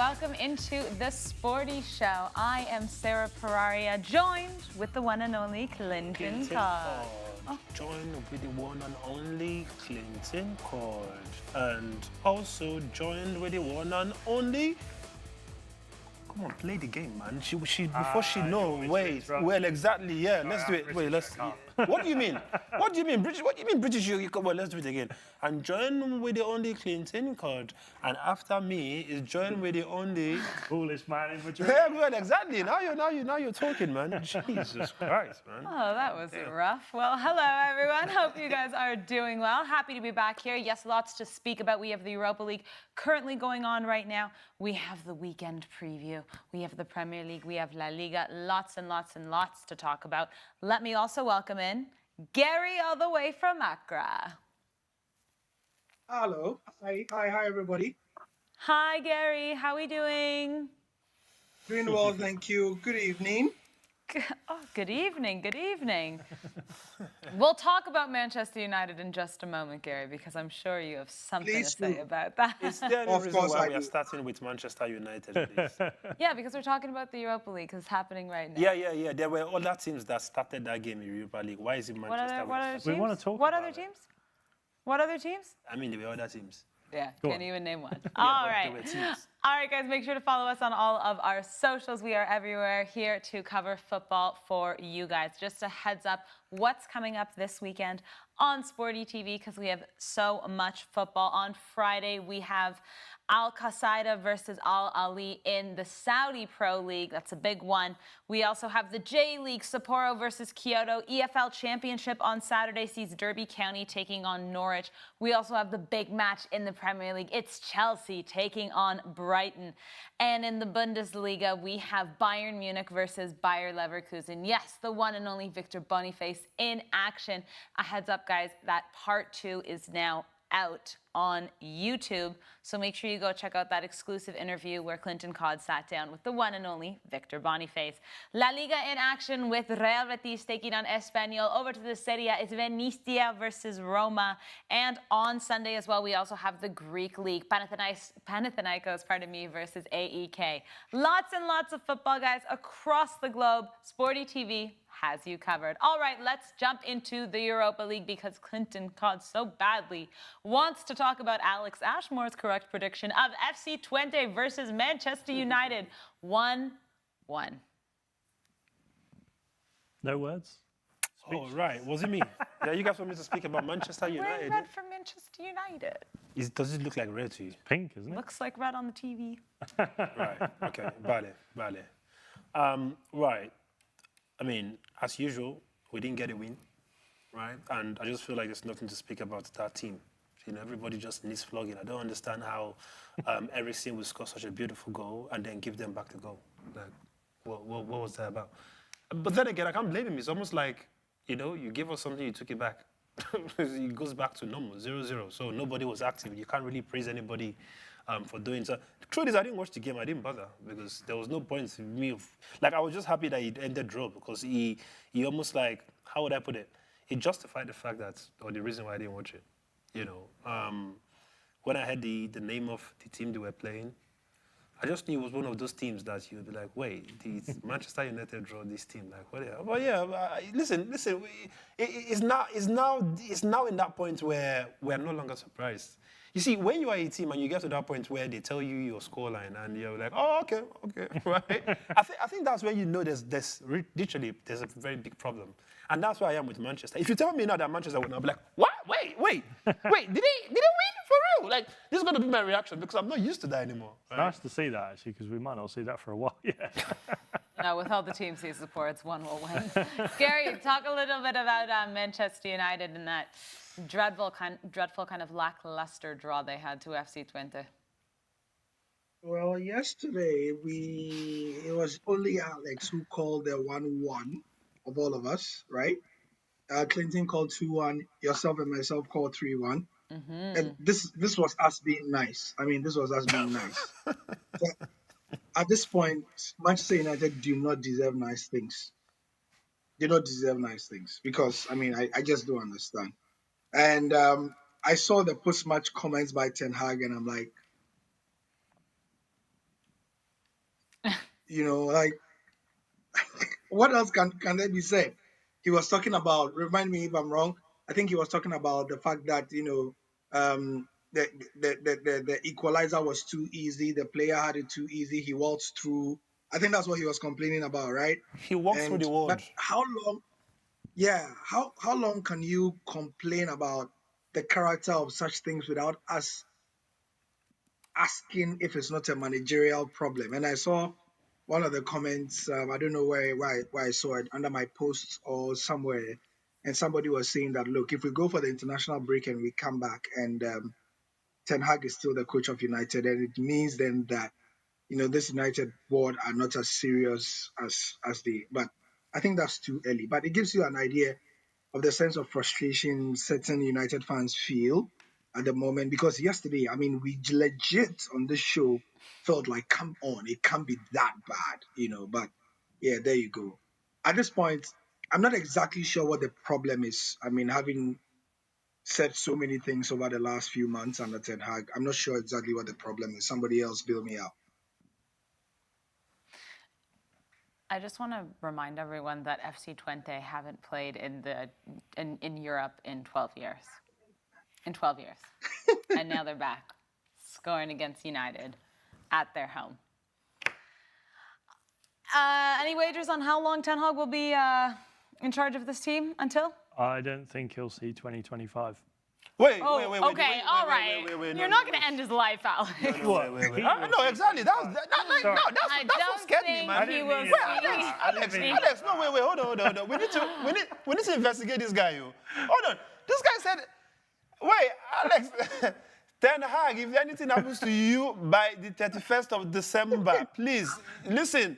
welcome into the Sporty Show. I am Sara, joined with the one and only Klinton. Joined with the one and only Klinton, and also joined with the one and only. Come on, play the game, man. She before she know. Wait, well, exactly, yeah. Let's do it. Wait, let's. What do you mean? What do you mean, British? What do you mean, British? You come on, let's do it again. And join with the only Klinton, and after me is join with the only coolest man in Madrid. Yeah, well, exactly. Now you're talking, man. Jesus Christ, man. Oh, that was rough. Well, hello everyone. Hope you guys are doing well. Happy to be back here. Yes, lots to speak about. We have the Europa League currently going on right now. We have the weekend preview. We have the Premier League. We have La Liga. Lots and lots and lots to talk about. Let me also welcome in Gary all the way from Accra. Hello. Hi, everybody. Hi, Gary. How are we doing? Doing well, thank you. Good evening. Oh, good evening. Good evening. We'll talk about Manchester United in just a moment, Gary, because I'm sure you have something to say about that. Is there any reason why we are starting with Manchester United, please? Yeah, because we're talking about the Europa League, because it's happening right now. Yeah. There were other teams that started that game in Europa League. Why is it Manchester? What other teams? We want to talk What about other teams? What other teams? I mean, there were other teams. Yeah, Go can't on. even name one. Yeah, All but right. there were teams. All right, guys, make sure to follow us on all of our socials. We are everywhere here to cover football for you guys. Just a heads up, what's coming up this weekend on SportyTV, because we have so much football. On Friday, we have Al Qaeda versus Al Ali in the Saudi Pro League. That's a big one. We also have the J League, Sapporo versus Kyoto. EFL Championship on Saturday sees Derby County taking on Norwich. We also have the big match in the Premier League. It's Chelsea taking on Brighton. And in the Bundesliga, we have Bayern Munich versus Bayer Leverkusen. Yes, the one and only Victor Boniface in action. A heads up, guys, that part 2 is now out on YouTube. So make sure you go check out that exclusive interview where Klinton sat down with the one and only Victor Boniface. La Liga in action with Real Betis taking on Espanyol. Over to the Serie A, it's Venezia versus Roma. And on Sunday as well, we also have the Greek League, Panathinaikos, versus AEK. Lots and lots of football, guys, across the globe. SportyTV has you covered. All right, let's jump into the Europa League because Klinton so badly wants to talk about Alex Ashmore's correct prediction of FC Twente versus Manchester United. 1-1. No words? Oh, right. Was it me? Yeah, you guys want me to speak about Manchester United? Wearing red for Manchester United. Does it look like red to you? Pink, isn't it? Looks like red on the TV. Right. Okay. Vale. Right. I mean, as usual, we didn't get a win, right? And I just feel like there's nothing to speak about that team. You know, everybody just needs flogging. I don't understand how Eriksen will score such a beautiful goal and then give them back the goal. Like, what was that about? But then again, I can't blame him. It's almost like, you know, you give us something, you took it back. It goes back to normal, 0-0. So nobody was active. You can't really praise anybody for doing so. The truth is, I didn't watch the game. I didn't bother because there was no point in me. Like, I was just happy that it ended draw because he almost like, how would I put it? He justified the fact that, or the reason why I didn't watch it. You know, when I heard the name of the team they were playing, I just knew it was one of those teams that you'd be like, wait, Manchester United draw this team. Like, what? But yeah, listen. It's now in that point where we're no longer surprised. You see, when you are a team and you get to that point where they tell you your scoreline and you're like, oh, okay, right? I think that's where you know there's a very big problem. And that's where I am with Manchester. If you tell me now that Manchester win, I'll be like, what? Wait, did they win for real? Like, this is going to be my reaction because I'm not used to that anymore. Right? Nice to see that, actually, because we might not see that for a while yet. No, with all the teams he supports, one will win. Gary, talk a little bit about Manchester United and that dreadful kind of lackluster draw they had to FC Twente. Well, yesterday it was only Alex who called the 1-1 of all of us, right? Klinton called 2-1. Yourself and myself called 3-1. Mm-hmm. And this was us being nice. I mean, this was us being nice. So, at this point, Manchester United do not deserve nice things. They don't deserve nice things because, I mean, I just don't understand. And I saw the post-match comments by Ten Hag, and I'm like, Like what else can there be said? He was talking about. Remind me if I'm wrong. I think he was talking about the fact that the equalizer was too easy. The player had it too easy. He waltzed through. I think that's what he was complaining about, right? He walks through the world. But how long? Yeah, how long can you complain about the character of such things without us asking if it's not a managerial problem? And I saw one of the comments. I don't know where I saw it, under my posts or somewhere, and somebody was saying that, look, if we go for the international break and we come back and Ten Hag is still the coach of United, and it means then that this United board are not as serious as they. But I think that's too early. But it gives you an idea of the sense of frustration certain United fans feel at the moment. Because yesterday, I mean, we legit on this show felt like, come on, it can't be that bad, But yeah, there you go. At this point, I'm not exactly sure what the problem is. I mean, having said so many things over the last few months under Ten Hag, I'm not sure exactly what the problem is. Somebody else bail me out. I just want to remind everyone that FC Twente haven't played in Europe in 12 years. In 12 years. And now they're back, scoring against United at their home. Any wagers on how long Ten Hag will be in charge of this team until? I don't think he'll see 2025. Wait. Okay, all right. You're not going to end his life, Alex. No, exactly. That's what scared me, man. He will Alex, no, wait, hold on. We need to investigate this guy, yo. Hold on. This guy said, wait, Alex, Ten Hag, if anything happens to you by the 31st of December, please, listen.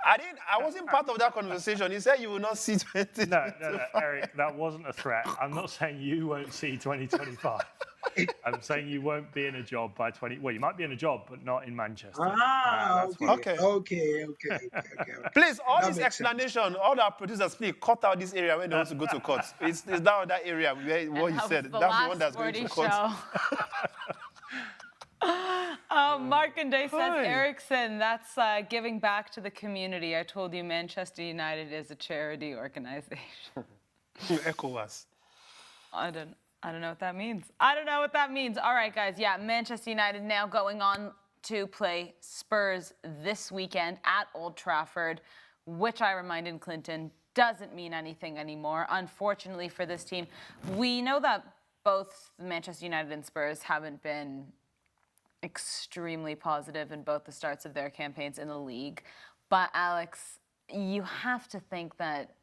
I wasn't part of that conversation. He said you will not see 2025. No, Eric, that wasn't a threat. I'm not saying you won't see 2025. I'm saying you won't be in a job by 20. Well, you might be in a job, but not in Manchester. Okay. Please, all this explanation, all our producers, please cut out this area when they want to go to court. It's down that area where what he said. That's the one that's going to court. Markanday says, Ericsson, that's giving back to the community. I told you Manchester United is a charity organization. ECOWAS. I don't know what that means. All right, guys. Yeah, Manchester United now going on to play Spurs this weekend at Old Trafford, which I reminded Klinton doesn't mean anything anymore, unfortunately for this team. We know that both Manchester United and Spurs haven't been extremely positive in both the starts of their campaigns in the league. But Alex, you have to think that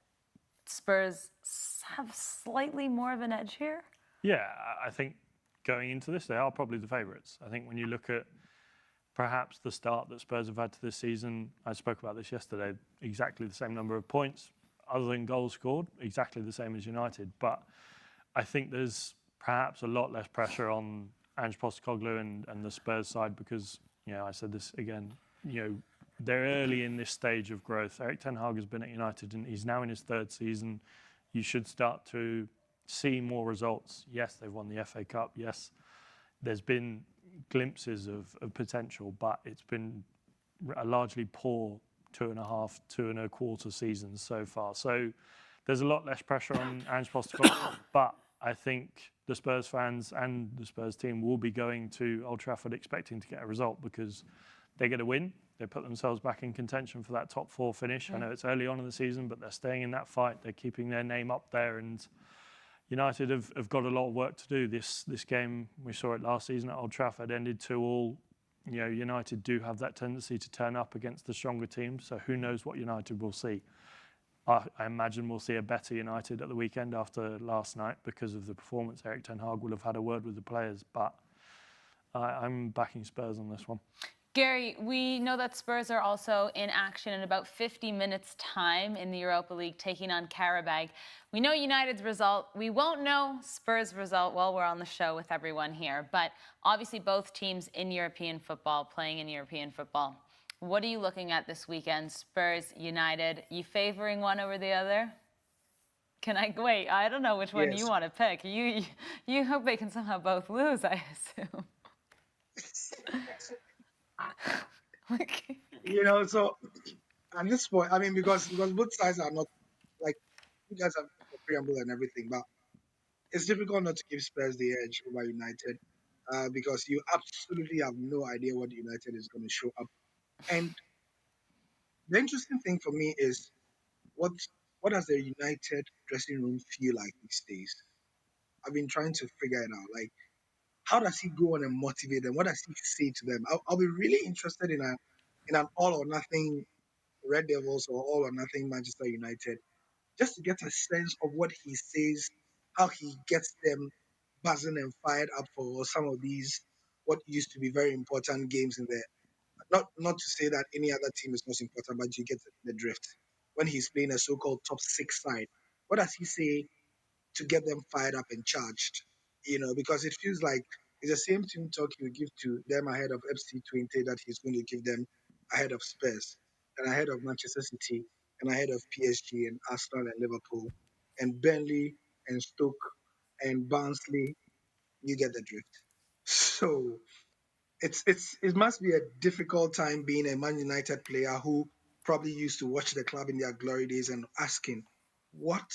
Spurs have slightly more of an edge here. Yeah, I think going into this, they are probably the favourites. I think when you look at perhaps the start that Spurs have had to this season, I spoke about this yesterday, exactly the same number of points, other than goals scored, exactly the same as United. But I think there's perhaps a lot less pressure on Ange Postecoglou and the Spurs side because, I said this again, they're early in this stage of growth. Erik ten Hag has been at United and he's now in his third season. You should start to see more results. Yes, they've won the FA Cup. Yes, there's been glimpses of potential, but it's been a largely poor 2.5 seasons so far. So there's a lot less pressure on Ange Postecoglou, but I think the Spurs fans and the Spurs team will be going to Old Trafford expecting to get a result because they get a win. They put themselves back in contention for that top 4 finish. I know it's early on in the season, but they're staying in that fight. They're keeping their name up there. And United have got a lot of work to do. This game, we saw it last season at Old Trafford, ended 2-2. United do have that tendency to turn up against the stronger teams. So who knows what United will see. I imagine we'll see a better United at the weekend after last night because of the performance. Erik ten Hag will have had a word with the players, but I'm backing Spurs on this one. Gary, we know that Spurs are also in action in about 50 minutes' time in the Europa League, taking on Qarabag. We know United's result. We won't know Spurs' result while we're on the show with everyone here, but obviously both teams in European football, playing in European football. What are you looking at this weekend? Spurs, United, you favoring one over the other? Wait, I don't know which one you want to pick. You hope they can somehow both lose, I assume. So At this point, I mean, because both sides are not like you guys have the preamble and everything, but it's difficult not to give Spurs the edge over United because you absolutely have no idea what United is going to show up. And the interesting thing for me is what what does the United dressing room feel like these days? I've been trying to figure it out. Like, how does he go on and motivate them? What does he say to them? I'll be really interested in an all or nothing Red Devils or all or nothing Manchester United, just to get a sense of what he says, how he gets them buzzing and fired up for some of these what used to be very important games in there. Not to say that any other team is not important, but you get the drift. When he's playing a so-called top six side, what does he say to get them fired up and charged? Because it feels like it's the same team talk you give to them ahead of FC20 that he's going to give them ahead of Spurs and ahead of Manchester City and ahead of PSG and Arsenal and Liverpool and Burnley and Stoke and Barnsley. You get the drift. So it must be a difficult time being a Man United player who probably used to watch the club in their glory days and asking, what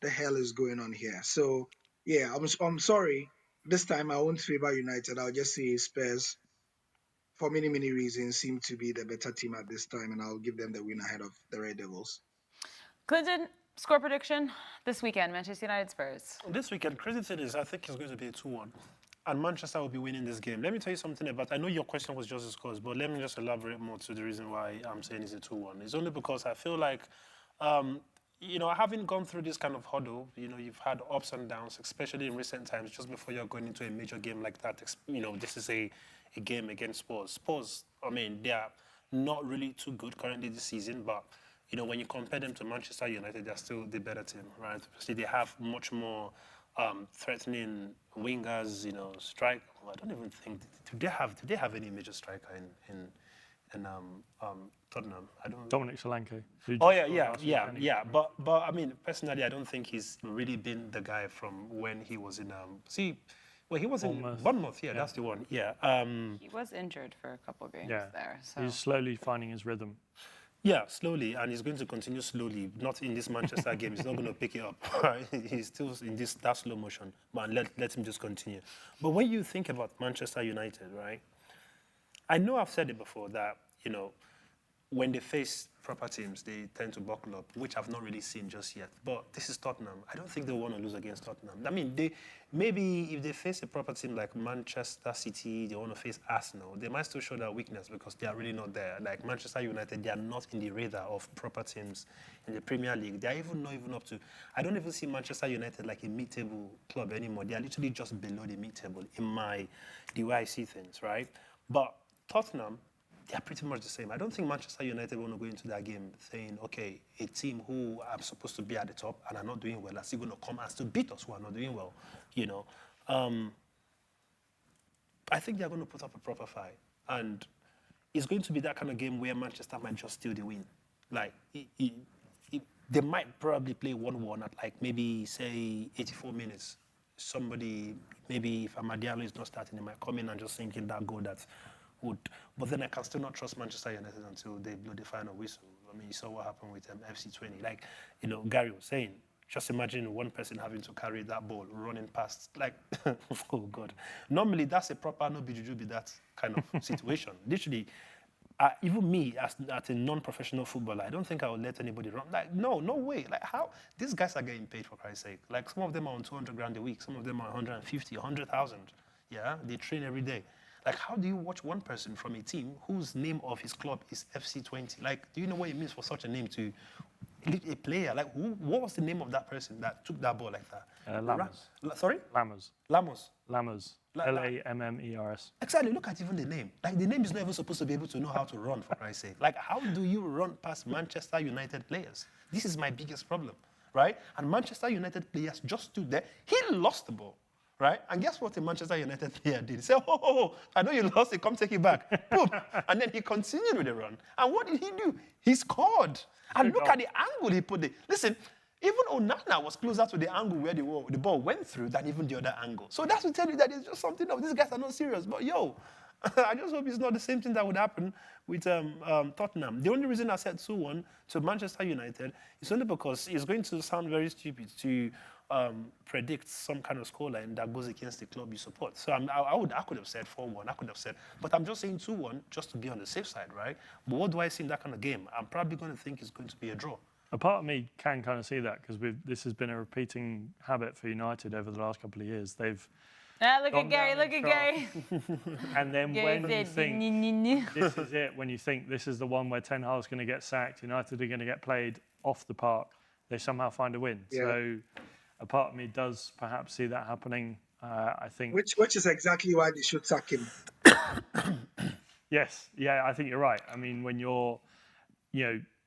the hell is going on here? So yeah, I'm sorry. This time I won't favor United. I'll just say Spurs, for many reasons, seem to be the better team at this time, and I'll give them the win ahead of the Red Devils. Klinton, score prediction this weekend, Manchester United Spurs. This weekend, crazy thing is, I think it's going to be a 2-1. And Manchester will be winning this game. Let me tell you something about, I know your question was just the scores, but let me just elaborate more to the reason why I'm saying it's a 2-1. It's only because I feel like, having gone through this kind of hurdle, you've had ups and downs, especially in recent times, just before you're going into a major game like that. This is a game against Spurs. Spurs, they are not really too good currently this season, but, when you compare them to Manchester United, they're still the better team, right? See, they have much more threatening wingers, strike. Well, I don't even think do they have any major striker in Tottenham? I don't. Dominic Solanke. Oh yeah. But personally, I don't think he's really been the guy from when he was in he was in Bournemouth. Yeah, that's the one. Yeah. He was injured for a couple of games there. So. He's slowly finding his rhythm. Yeah, slowly, and he's going to continue slowly. Not in this Manchester game. He's not going to pick it up. Right? He's still in that slow motion. But let him just continue. But when you think about Manchester United, right? I know I've said it before that, when they face proper teams, they tend to buckle up, which I've not really seen just yet. But this is Tottenham. I don't think they want to lose against Tottenham. Maybe if they face a proper team like Manchester City, they want to face Arsenal, they might still show their weakness because they are really not there. Like Manchester United, they are not in the radar of proper teams in the Premier League. They are not even up to. I don't even see Manchester United like a mid-table club anymore. They are literally just below the mid-table the way I see things, right? But Tottenham, they are pretty much the same. I don't think Manchester United want to go into that game saying, okay, a team who are supposed to be at the top and are not doing well are still going to come and still beat us who are not doing well, I think they're going to put up a proper fight. And it's going to be that kind of game where Manchester might just steal the win. Like, they might probably play 1-1 at like maybe, say, 84 minutes. Somebody, maybe if Amadialo is not starting, they might come in and just sink in that goal that would. But then I can still not trust Manchester United until they blow the final whistle. You saw what happened with FC20. Like, Gary was saying, just imagine one person having to carry that ball, running past, like, oh God. Normally, that's a proper no be that kind of situation. Literally, even me, as a non-professional footballer, I don't think I would let anybody run. Like, no way. Like, how? These guys are getting paid, for Christ's sake. Like, some of them are on 200 grand a week. Some of them are 150, 100,000. Yeah, they train every day. Like, how do you watch one person from a team whose name of his club is FC20? Like, do you know what it means for such a name to a player? Like, what was the name of that person that took that ball like that? Lammers. Sorry? Lammers. Lammers. Lammers. Exactly. Look at even the name. Like, the name is not even supposed to be able to know how to run, for Christ's sake. Like, how do you run past Manchester United players? This is my biggest problem, right? And Manchester United players just stood there. He lost the ball. Right? And guess what the Manchester United player did? He said, oh, I know you lost it, come take it back. Boom. And then he continued with the run. And what did he do? He scored. And look at the angle he put it. Listen, even Onana was closer to the angle where the ball went through than even the other angle. So that's to tell you that it's just something of these guys are not serious. But I just hope it's not the same thing that would happen with Tottenham. The only reason I said 2-1 to Manchester United is only because it's going to sound very stupid to predict some kind of scoreline that goes against the club you support. So I could have said 4-1. I could have said, but I'm just saying 2-1 just to be on the safe side, right? But what do I see in that kind of game? I'm probably going to think it's going to be a draw. A part of me can kind of see that because this has been a repeating habit for United over the last couple of years. They've look at Gary, look at Gary. And then Gary when you said, think this is it, when you think this is the one where Ten Hag's going to get sacked, United are going to get played off the park, they somehow find a win. Yeah. So a part of me does perhaps see that happening. I think. Which is exactly why they should sack him. Yes, yeah, I think you're right. I mean, when you're,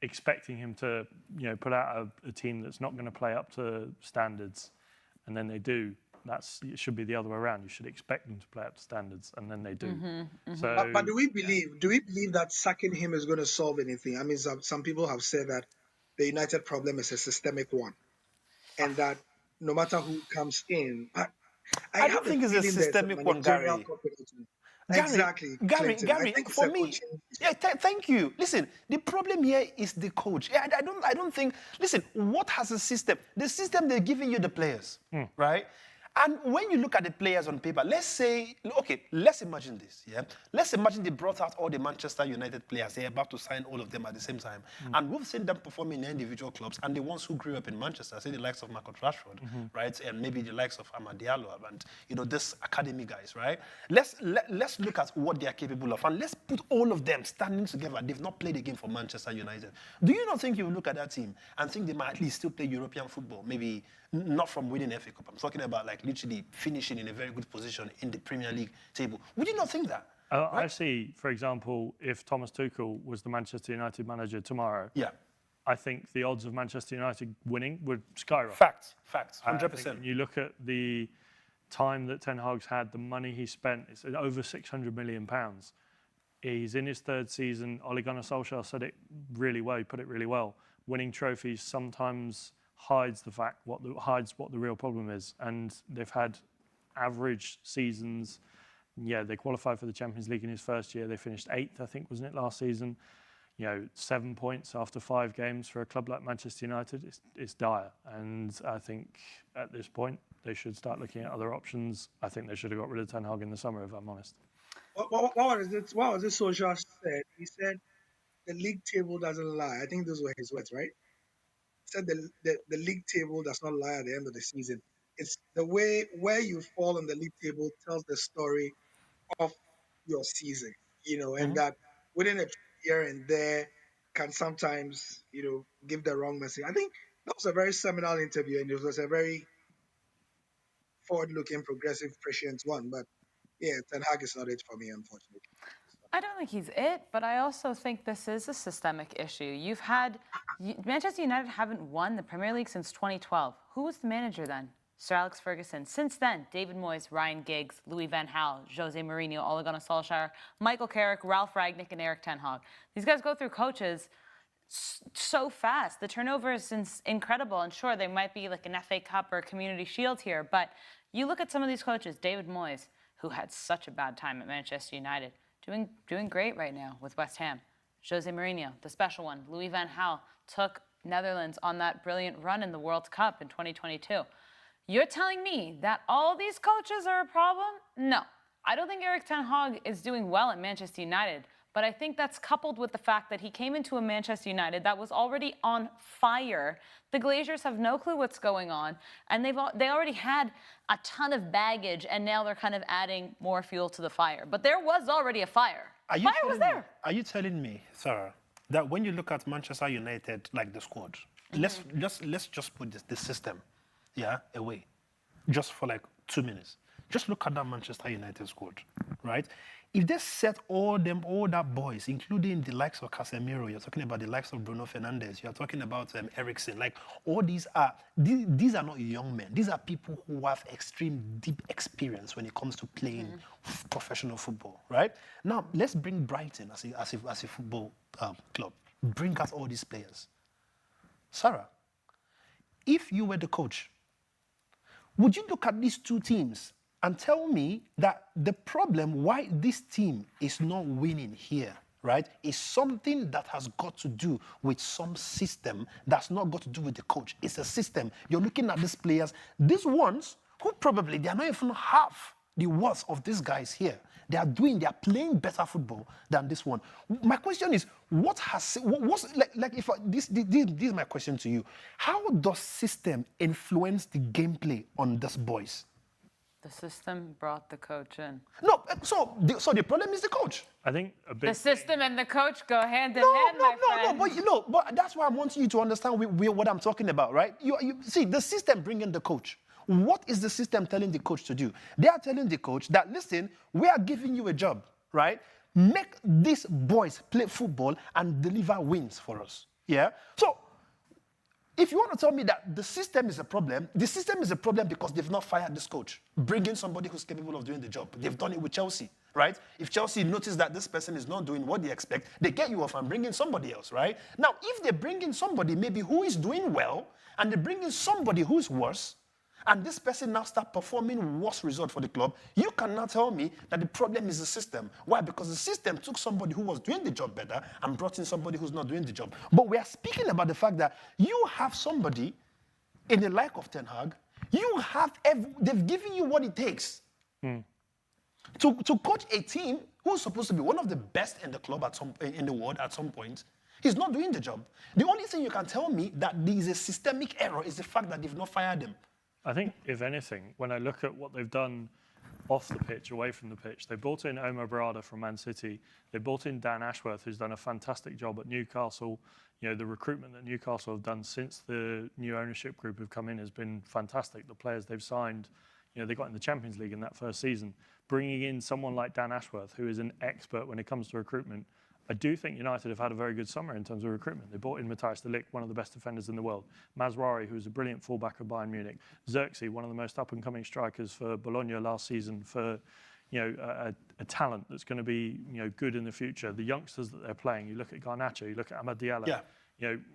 expecting him to, put out a team that's not going to play up to standards, and then they do. It should be the other way around. You should expect them to play up to standards, and then they do. So, But do we believe that sacking him is going to solve anything? I mean, some people have said that the United problem is a systemic one, and that no matter who comes in, I don't think it's a systemic one, Gary. Exactly. Gary, I think for me, thank you. Listen, the problem here is the coach. I don't think, listen, what has a system? The system, they're giving you the players, right? And when you look at the players on paper, let's imagine this, yeah? Let's imagine they brought out all the Manchester United players. They're about to sign all of them at the same time. And we've seen them perform in their individual clubs, and the ones who grew up in Manchester, say the likes of Marcus Rashford, right? And maybe the likes of Amad Diallo and, this academy guys, right? Let's look at what they are capable of, and let's put all of them standing together. They've not played a game for Manchester United. Do you not think you will look at that team and think they might at least still play European football? Maybe not from winning FA Cup. I'm talking about literally finishing in a very good position in the Premier League table. Would you not think that? Right? I see, for example, if Thomas Tuchel was the Manchester United manager tomorrow, I think the odds of Manchester United winning would skyrocket. Facts, 100%. When you look at the time that Ten Hag's had, the money he spent, it's over £600 million. He's in his third season. Ole Gunnar Solskjaer said it really well. He put it really well. Winning trophies sometimes hides what the real problem is, and they've had average seasons. Yeah, they qualified for the Champions League in his first year. They finished 8th, I think, wasn't it, last season? 7 points after 5 games for a club like Manchester United, it's dire. And I think at this point they should start looking at other options. I think they should have got rid of Ten Hag in the summer, if I'm honest. What was it Solskjaer said? He said the league table doesn't lie. I think those were his words, right? Said the league table does not lie at the end of the season. It's the way where you fall on the league table tells the story of your season, and that winning a here and there can sometimes, give the wrong message. I think that was a very seminal interview, and it was a very forward-looking, progressive, prescient one. But yeah, Ten Hag is not it for me, unfortunately. I don't think he's it, but I also think this is a systemic issue. Manchester United haven't won the Premier League since 2012. Who was the manager then? Sir Alex Ferguson. Since then, David Moyes, Ryan Giggs, Louis van Gaal, Jose Mourinho, Ole Gunnar Solskjaer, Michael Carrick, Ralph Rangnick, and Erik ten Hag. These guys go through coaches so fast. The turnover is incredible, and sure, they might be like an FA Cup or a Community Shield here, but you look at some of these coaches, David Moyes, who had such a bad time at Manchester United, doing great right now with West Ham. Jose Mourinho, the special one. Louis van Gaal took Netherlands on that brilliant run in the World Cup in 2022. You're telling me that all these coaches are a problem? No. I don't think Erik ten Hag is doing well at Manchester United, but I think that's coupled with the fact that he came into a Manchester United that was already on fire. The Glazers have no clue what's going on, and they already had a ton of baggage, and now they're kind of adding more fuel to the fire. But there was already a fire. Fire was there. Are you telling me, Sarah, that when you look at Manchester United, like the squad, let's just put the system, away, just for 2 minutes. Just look at that Manchester United squad, right? If they set all that boys, including the likes of Casemiro, you're talking about the likes of Bruno Fernandes, you're talking about Eriksen, all these are not young men. These are people who have extreme deep experience when it comes to playing professional football, right? Now, let's bring Brighton as a football club. Bring out all these players. Sarah, if you were the coach, would you look at these two teams and tell me that the problem why this team is not winning here, right, is something that has got to do with some system that's not got to do with the coach. It's a system. You're looking at these players, these ones who probably they are not even half the worth of these guys here. They are playing better football than this one. My question is, what's this is my question to you. How does system influence the gameplay on these boys? The system brought the coach in. No, so the problem is the coach. I think a big The system and the coach go hand in hand, my friend. But that's why I want you to understand what I'm talking about, right? You see, the system bringing the coach. What is the system telling the coach to do? They are telling the coach that, listen, we are giving you a job, right? Make these boys play football and deliver wins for us. Yeah? So, if you want to tell me that the system is a problem, the system is a problem because they've not fired this coach. Bring in somebody who's capable of doing the job. They've done it with Chelsea, right? If Chelsea notice that this person is not doing what they expect, they get you off and bring in somebody else, right? Now, if they bring in somebody maybe who is doing well, and they bring in somebody who's worse, and this person now start performing worse result for the club, you cannot tell me that the problem is the system. Why? Because the system took somebody who was doing the job better and brought in somebody who's not doing the job. But we are speaking about the fact that you have somebody in the like of Ten Hag, they've given you what it takes to coach a team who's supposed to be one of the best in the club in the world at some point. He's not doing the job. The only thing you can tell me that there is a systemic error is the fact that they've not fired him. I think, if anything, when I look at what they've done off the pitch, away from the pitch, they brought in Omar Barada from Man City. They brought in Dan Ashworth, who's done a fantastic job at Newcastle. You know, the recruitment that Newcastle have done since the new ownership group have come in has been fantastic. The players they've signed, you know, they got in the Champions League in that first season. Bringing in someone like Dan Ashworth, who is an expert when it comes to recruitment, I do think United have had a very good summer in terms of recruitment. They brought in Matthijs de Ligt, one of the best defenders in the world. Mazraoui, who's a brilliant fullback of Bayern Munich. Xerxes, one of the most up-and-coming strikers for Bologna last season, for a talent that's going to be good in the future. The youngsters that they're playing, you look at Garnacho, you look at Amad Diallo. Yeah.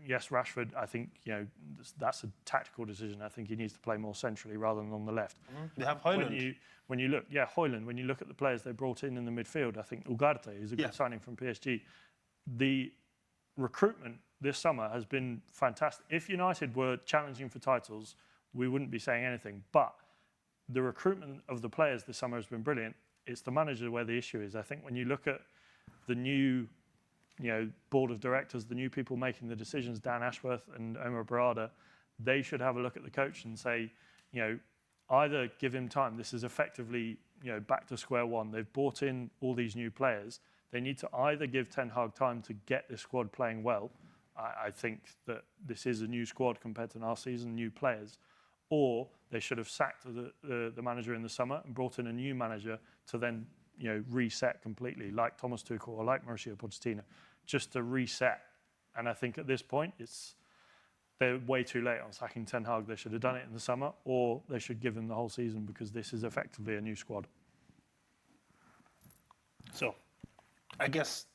Yes, Rashford, I think that's a tactical decision. I think he needs to play more centrally rather than on the left. They have Højlund. When you look, Højlund, when you look at the players they brought in the midfield, I think Ugarte is a good signing from PSG. The recruitment this summer has been fantastic. If United were challenging for titles, we wouldn't be saying anything. But the recruitment of the players this summer has been brilliant. It's the manager where the issue is. I think when you look at the new board of directors, the new people making the decisions, Dan Ashworth and Omar Barada, they should have a look at the coach and say, either give him time. This is effectively, back to square one. They've brought in all these new players. They need to either give Ten Hag time to get this squad playing well. I think that this is a new squad compared to last season, new players. Or they should have sacked the manager in the summer and brought in a new manager to then, reset completely, like Thomas Tuchel or like Mauricio Pochettino, just to reset. And I think at this point, they're way too late on sacking Ten Hag. They should have done it in the summer, or they should give him the whole season because this is effectively a new squad. So, I guess,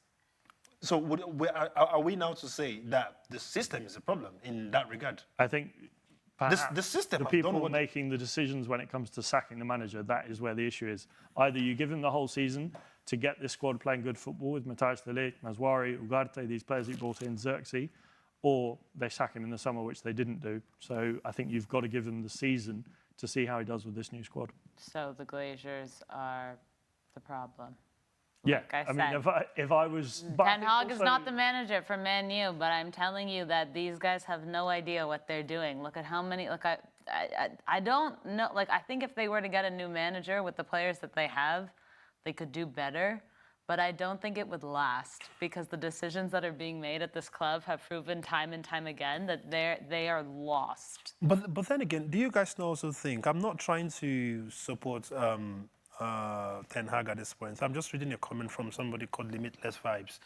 are we now to say that the system is a problem in that regard? I think perhaps the system, the people making the decisions when it comes to sacking the manager, that is where the issue is. Either you give him the whole season to get this squad playing good football with Matthijs de Ligt, Mazraoui, Ugarte, these players he brought in, Xerxes, or they sack him in the summer, which they didn't do. So I think you've got to give him the season to see how he does with this new squad. So the Glazers are the problem. Yeah, Like I mean, if I was... Ten Hag is not the manager for Man U, but I'm telling you that these guys have no idea what they're doing. Look at how many... I don't know. I think if they were to get a new manager with the players that they have, they could do better. But I don't think it would last because the decisions that are being made at this club have proven time and time again that they are lost. But then again, do you guys also think... I'm not trying to support... Ten Hag at this point. So I'm just reading a comment from somebody called Limitless Vibes,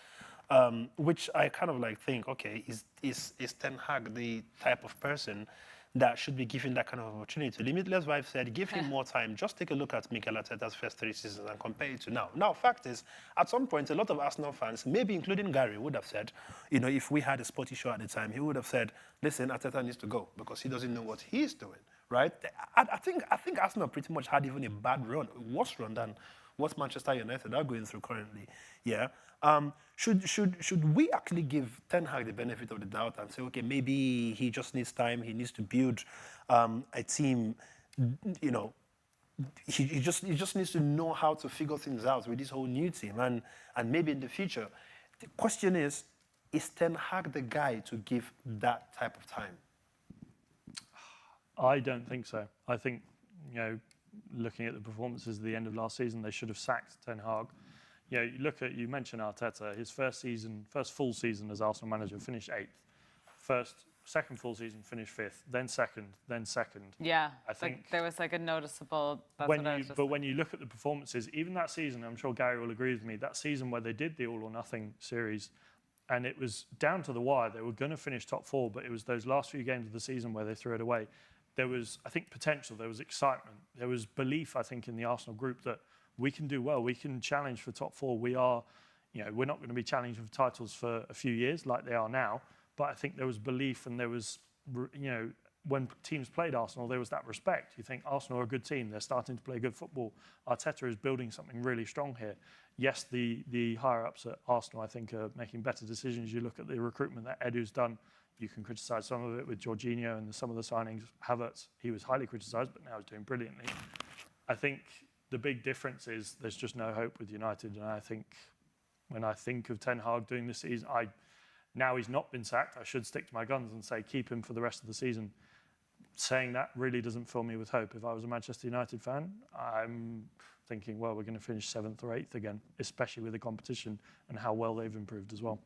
which I kind of think, okay, is Ten Hag the type of person that should be given that kind of opportunity? Limitless Vibes said, give him more time. Just take a look at Mikel Arteta's first 3 seasons and compare it to now. Now, fact is, at some point, a lot of Arsenal fans, maybe including Gary, would have said, if we had a SportyShow at the time, he would have said, listen, Arteta needs to go because he doesn't know what he's doing. right? I think Arsenal pretty much had even a bad run, a worse run than what Manchester United are going through currently. Yeah. Should we actually give Ten Hag the benefit of the doubt and say, okay, maybe he just needs time, he needs to build a team, you know, he just needs to know how to figure things out with this whole new team and maybe in the future. The question is Ten Hag the guy to give that type of time? I don't think so. I think, looking at the performances at the end of last season, they should have sacked Ten Hag. You mentioned Arteta. His first full season as Arsenal manager, finished 8th. Second full season, finished 5th. Then second. Yeah, I think there was like a noticeable. When you look at the performances, even that season, I'm sure Gary will agree with me. That season where they did the All or Nothing series, and it was down to the wire. They were going to finish top 4, but it was those last few games of the season where they threw it away. There was, I think, potential. There was excitement. There was belief, I think, in the Arsenal group that we can do well. We can challenge for top 4. We are, we're not going to be challenging for titles for a few years like they are now. But I think there was belief, and there was, when teams played Arsenal, there was that respect. You think Arsenal are a good team. They're starting to play good football. Arteta is building something really strong here. Yes, the higher-ups at Arsenal, I think, are making better decisions. You look at the recruitment that Edu's done. You can criticise some of it with Jorginho and some of the signings. Havertz, he was highly criticised, but now he's doing brilliantly. I think the big difference is there's just no hope with United. And I think when I think of Ten Hag doing this season, now he's not been sacked, I should stick to my guns and say keep him for the rest of the season. Saying that really doesn't fill me with hope. If I was a Manchester United fan, I'm thinking, well, we're going to finish 7th or 8th again, especially with the competition and how well they've improved as well.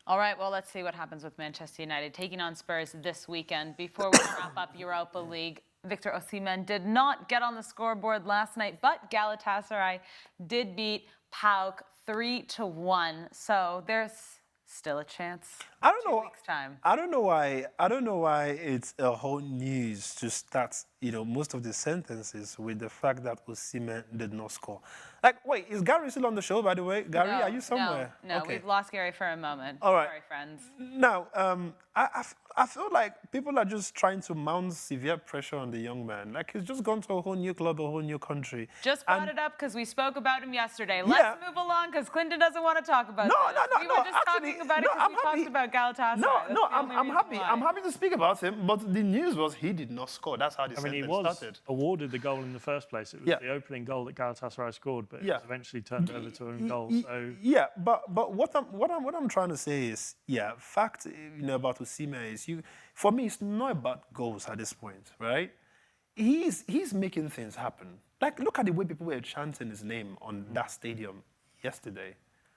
All right, well, let's see what happens with Manchester United taking on Spurs this weekend. Before we wrap up Europa League, Victor Osimhen did not get on the scoreboard last night, but Galatasaray did beat PAOK 3-1. So there's still a chance. I don't know. 2 weeks' time. I don't know why it's a whole news to start, most of the sentences with the fact that Osimhen did not score. Like, wait, is Gary still on the show, by the way? Gary, are you somewhere? No, okay. We've lost Gary for a moment. All right. Sorry, friends. Now, I feel like people are just trying to mount severe pressure on the young man. Like, he's just gone to a whole new club, a whole new country. Just brought it up because we spoke about him yesterday. Let's move along because Klinton doesn't want to talk about it. We were just talking about it because we talked about Galatasaray. I'm happy. I'm happy to speak about him, but the news was he did not score. That's how the sentence he was started. awarded the goal in the first place. It was the opening goal that Galatasaray scored, but it was eventually turned over to an own goal. So but what I'm trying to say is, fact about Osimhen is for me it's not about goals at this point, right? He's making things happen. Like, look at the way people were chanting his name on that stadium yesterday.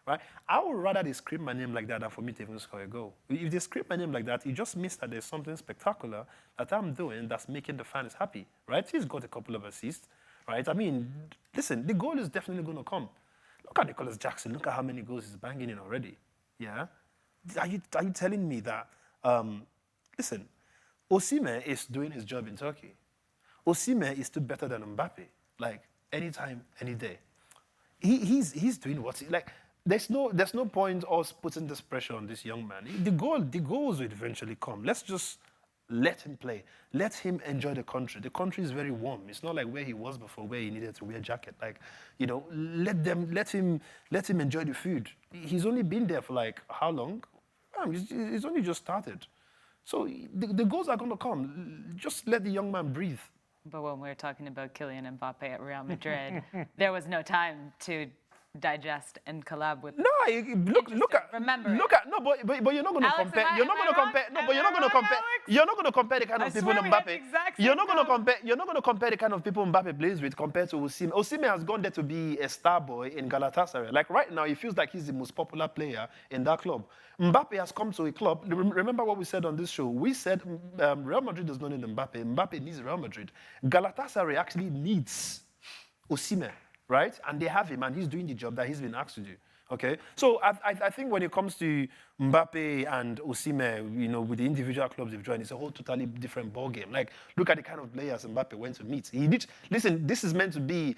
Right? I would rather they scream my name like that than for me to even score a goal. If they scream my name like that, it just means that there's something spectacular that I'm doing that's making the fans happy, right? He's got a couple of assists, right? I mean, listen, the goal is definitely going to come. Look at Nicholas Jackson. Look at how many goals he's banging in already. Yeah? Are you telling me that, listen, Osimhen is doing his job in Turkey. Osimhen is still better than Mbappe, like, anytime, any day. He's doing what's like. There's no point us putting this pressure on this young man. The goals will eventually come. Let's just let him play. Let him enjoy the country. The country is very warm. It's not like where he was before, where he needed to wear a jacket. Like, let him enjoy the food. He's only been there for like how long? He's only just started. So the goals are going to come. Just let the young man breathe. But when we were talking about Kylian Mbappe at Real Madrid, there was no time to digest and collab with. No, look at. Remember. Look at no, but you're not going to compare. You're not going to compare. No, but you're not going to compare. You're not going to compare the kind of people Mbappe. You're not going to compare. You're not going to compare the kind of people Mbappe plays with compared to Osimhen. Osimhen has gone there to be a star boy in Galatasaray. Like right now, he feels like he's the most popular player in that club. Mbappe has come to a club. Remember what we said on this show? We said Real Madrid does not need Mbappe. Mbappe needs Real Madrid. Galatasaray actually needs Osimhen. Right? And they have him, and he's doing the job that he's been asked to do. Okay? So I think when it comes to Mbappe and Osimhen, with the individual clubs they've joined, it's a whole totally different ballgame. Like, look at the kind of players Mbappe went to meet. Listen, this is meant to be,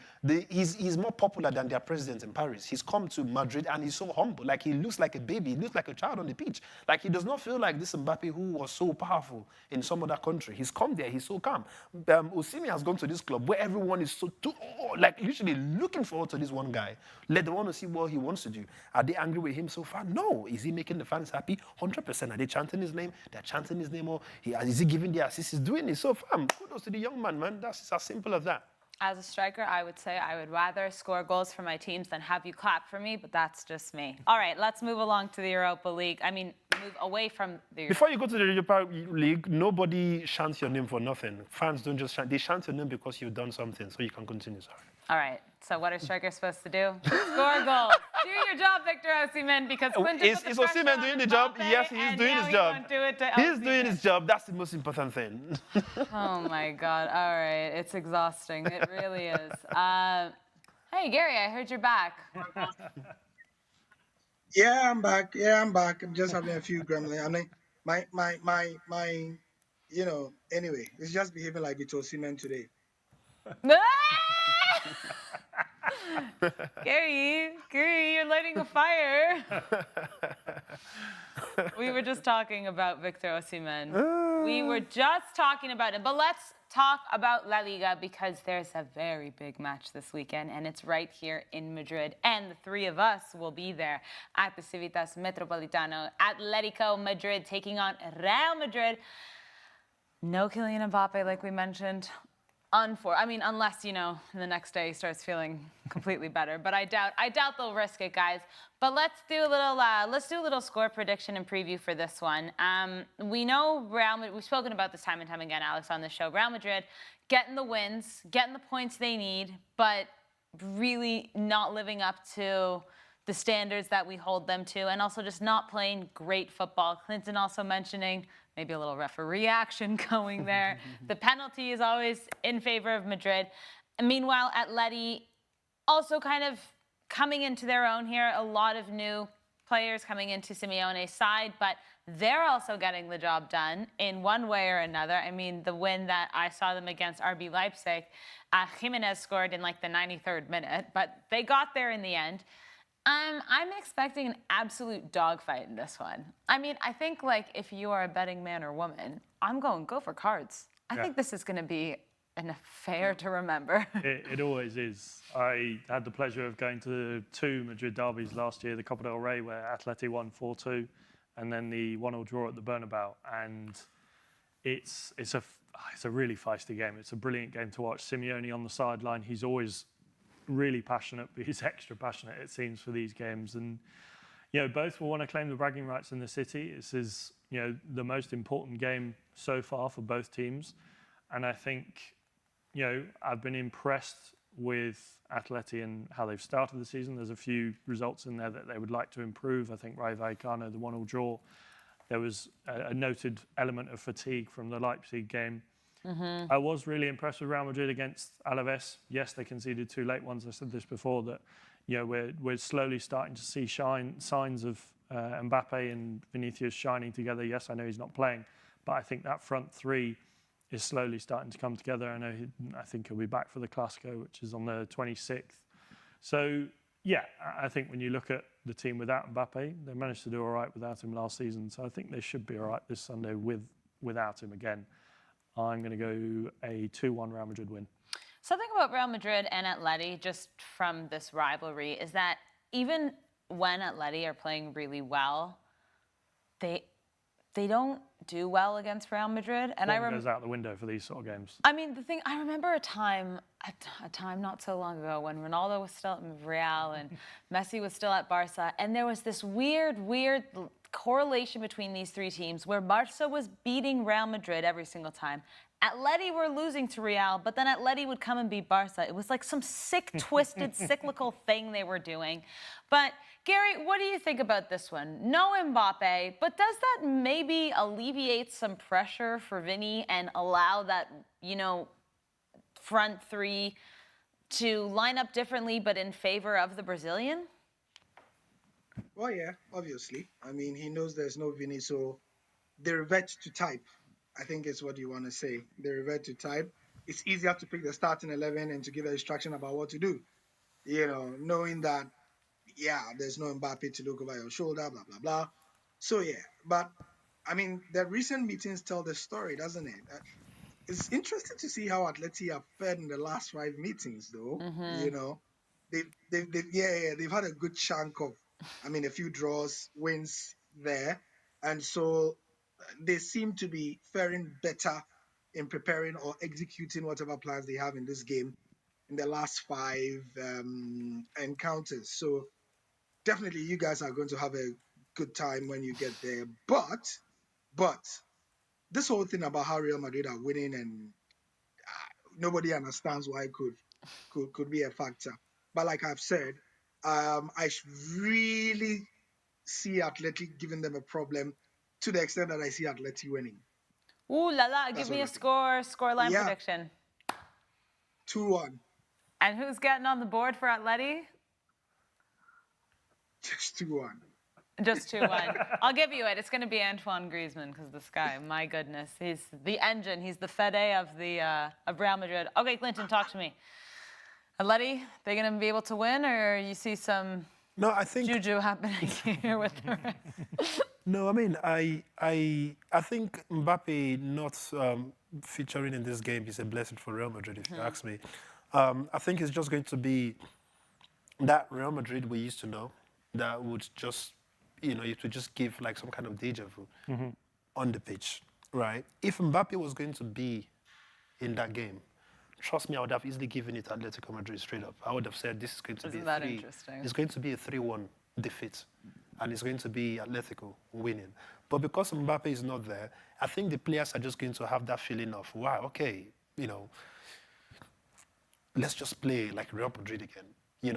he's more popular than their president in Paris. He's come to Madrid and he's so humble. Like, he looks like a baby. He looks like a child on the pitch. Like, he does not feel like this Mbappe who was so powerful in some other country. He's come there. He's so calm. Osimhen has gone to this club where everyone is literally looking forward to this one guy. They want to see what he wants to do. Are they angry with him so far? No. Is he making the fans happy? 100%. Are they chanting his name? They're chanting his name. Or is he giving the assist? He's doing it. So, kudos to the young man. That's as simple as that. As a striker, I would say I would rather score goals for my teams than have you clap for me, but that's just me. All right, let's move along to the Europa League. I mean, move away from the Before you go to the Europa League, nobody chants your name for nothing. Fans don't just chant. They chant your name because you've done something, so you can continue. Sorry. All right, so what are strikers supposed to do? Score goals. Do your job, Victor Osimhen, because Klinton Is Osimhen doing the job? Yes, he's doing his job. He's doing his job. That's the most important thing. Oh, my God. All right, it's exhausting. It really is. Hey, Gary, I heard you're back. Yeah, I'm back. I'm just having a few gremlins. I mean, my, anyway, it's just behaving like Victor Osimhen today. Gary, you're lighting a fire. We were just talking about Victor Osimhen. We were just talking about it, but let's talk about La Liga because there's a very big match this weekend, and it's right here in Madrid. And the three of us will be there at the Civitas Metropolitano. Atletico Madrid taking on Real Madrid. No Kylian Mbappe, like we mentioned. Unless, the next day he starts feeling completely better. But I doubt they'll risk it, guys. But let's do a little score prediction and preview for this one. We know Real Madrid, we've spoken about this time and time again, Alex, on the show. Real Madrid getting the wins, getting the points they need, but really not living up to the standards that we hold them to, and also just not playing great football. Klinton also mentioning maybe a little referee action going there. The penalty is always in favor of Madrid. And meanwhile, Atleti also kind of coming into their own here. A lot of new players coming into Simeone's side, but they're also getting the job done in one way or another. I mean, the win that I saw them against RB Leipzig, Jimenez scored in like the 93rd minute, but they got there in the end. I'm expecting an absolute dogfight in this one. I mean, I think like if you are a betting man or woman, I'm going go for cards. I think this is going to be an affair to remember. It always is. I had the pleasure of going to 2 Madrid derbies last year, the Copa del Rey, where Atleti won 4-2, and then the 1-1 draw at the Bernabeu. And it's a really feisty game. It's a brilliant game to watch. Simeone on the sideline, he's always really passionate, but he's extra passionate, it seems, for these games. And, both will want to claim the bragging rights in the city. This is, the most important game so far for both teams. And I think, I've been impressed with Atleti and how they've started the season. There's a few results in there that they would like to improve. I think Rayo Vallecano, the 1-1 draw, there was a noted element of fatigue from the Leipzig game. I was really impressed with Real Madrid against Alaves. Yes, they conceded 2 late ones. I said this before, that we're slowly starting to see signs of Mbappe and Vinicius shining together. Yes, I know he's not playing, but I think that front three is slowly starting to come together. I think he'll be back for the Clásico, which is on the 26th. So, yeah, I think when you look at the team without Mbappe, they managed to do all right without him last season. So I think they should be all right this Sunday without him again. I'm going to go a 2-1 Real Madrid win. Something about Real Madrid and Atleti, just from this rivalry, is that even when Atleti are playing really well, they don't do well against Real Madrid. And Form goes out the window for these sort of games. I mean, I remember a time not so long ago when Ronaldo was still at Real and Messi was still at Barça, and there was this weird correlation between these three teams where Barça was beating Real Madrid every single time. Atleti were losing to Real, but then Atleti would come and beat Barça. It was like some sick, twisted, cyclical thing they were doing. But Gary, what do you think about this one? No Mbappe, but does that maybe alleviate some pressure for Vinny and allow that, front three to line up differently but in favor of the Brazilian? Well, yeah, obviously. I mean, he knows there's no Vinny, so they revert to type. I think is what you want to say. They revert to type. It's easier to pick the starting 11 and to give an instruction about what to do. Knowing that, yeah, there's no Mbappe to look over your shoulder, blah, blah, blah. So, yeah. But, I mean, the recent meetings tell the story, doesn't it? It's interesting to see how Atleti have fared in the last 5 meetings, though. They've had a good chunk of, a few draws, wins there, and so they seem to be faring better in preparing or executing whatever plans they have in this game in the last 5 encounters. So definitely, you guys are going to have a good time when you get there. But this whole thing about how Real Madrid are winning and nobody understands why it could be a factor. But like I've said, I really see Atleti giving them a problem to the extent that I see Atleti winning. Ooh la la! Give me a scoreline prediction. 2-1. And who's getting on the board for Atleti? Just 2-1. Just 2-1. I'll give you it. It's going to be Antoine Griezmann because this guy, my goodness, he's the engine. He's the Fede of Real Madrid. Okay, Klinton, talk to me. Atleti, they going to be able to win, or you see some juju happening here with the rest? No, I mean, I think Mbappe not featuring in this game is a blessing for Real Madrid, if you ask me. I think it's just going to be that Real Madrid we used to know that would just, it would just give like some kind of deja vu on the pitch, right? If Mbappe was going to be in that game, trust me, I would have easily given it Atletico Madrid straight up. I would have said this is going to be it's going to be a 3-1 defeat. And it's going to be Atletico winning. But because Mbappe is not there, I think the players are just going to have that feeling of, wow, okay, let's just play like Real Madrid again.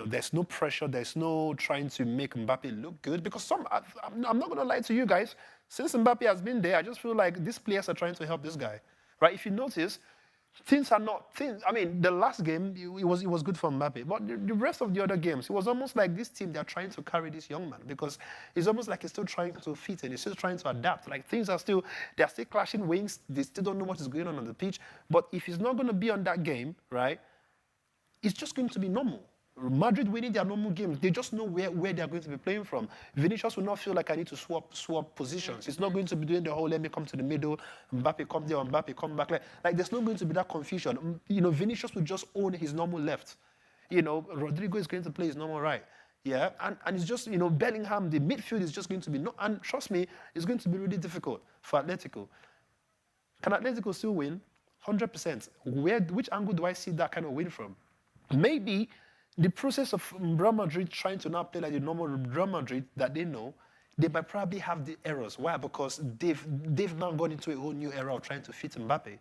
There's no pressure. There's no trying to make Mbappe look good. Because I'm not going to lie to you guys. Since Mbappe has been there, I just feel like these players are trying to help this guy. Right? If you notice, the last game, it was good for Mbappe. But the rest of the other games, it was almost like this team, they're trying to carry this young man because it's almost like he's still trying to fit in. He's still trying to adapt. Like they're still clashing wings. They still don't know what is going on the pitch. But if he's not going to be on that game, right, it's just going to be normal. Madrid winning their normal games, they just know where they're going to be playing from. Vinicius will not feel like I need to swap positions. It's not going to be doing the whole let me come to the middle, Mbappe come there, Mbappe come back. Like there's not going to be that confusion. Vinicius will just own his normal left. Rodrigo is going to play his normal right. Yeah, and it's just, Bellingham, the midfield is just going to be, and trust me, it's going to be really difficult for Atletico. Can Atletico still win? 100%. Which angle do I see that kind of win from? Maybe the process of Real Madrid trying to now play like the normal Real Madrid that they know, they might probably have the errors. Why? Because they've now gone into a whole new era of trying to fit Mbappe,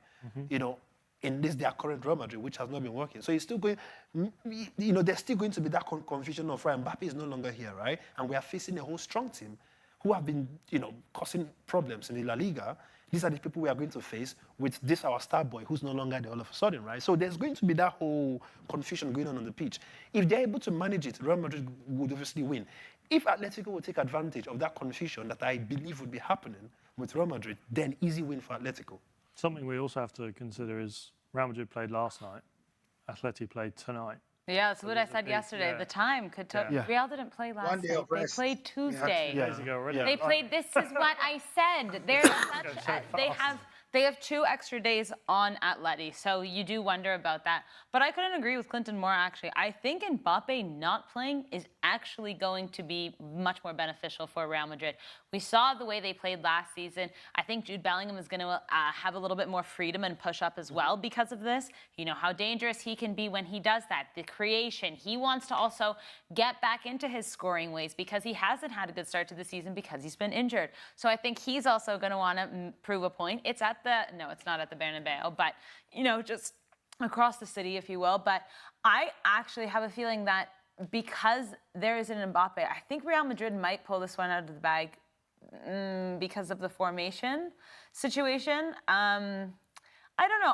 in their current Real Madrid, which has not been working. So it's still going, there's still going to be that confusion of, right, Mbappe is no longer here, right? And we are facing a whole strong team who have been, causing problems in the La Liga. These are the people we are going to face with this, our star boy, who's no longer there all of a sudden, right? So there's going to be that whole confusion going on the pitch. If they're able to manage it, Real Madrid would obviously win. If Atletico will take advantage of that confusion that I believe would be happening with Real Madrid, then easy win for Atletico. Something we also have to consider is Real Madrid played last night, Atleti played tonight. Yeah, that's what I said yesterday. Yeah. The time could tell. Yeah. Real didn't play last night. They played Tuesday. Yeah. 2 days ago already. They played. This is what I said. They have 2 extra days on Atleti, so you do wonder about that. But I couldn't agree with Klinton more, actually. I think Mbappe not playing is actually going to be much more beneficial for Real Madrid. We saw the way they played last season. I think Jude Bellingham is going to have a little bit more freedom and push up as well because of this. You know how dangerous he can be when he does that. The creation. He wants to also get back into his scoring ways because he hasn't had a good start to the season because he's been injured. So I think he's also going to want to prove a point. It's not at the Bernabeu, but, just across the city, if you will. But I actually have a feeling that because there is an Mbappe, I think Real Madrid might pull this one out of the bag because of the formation situation. I don't know.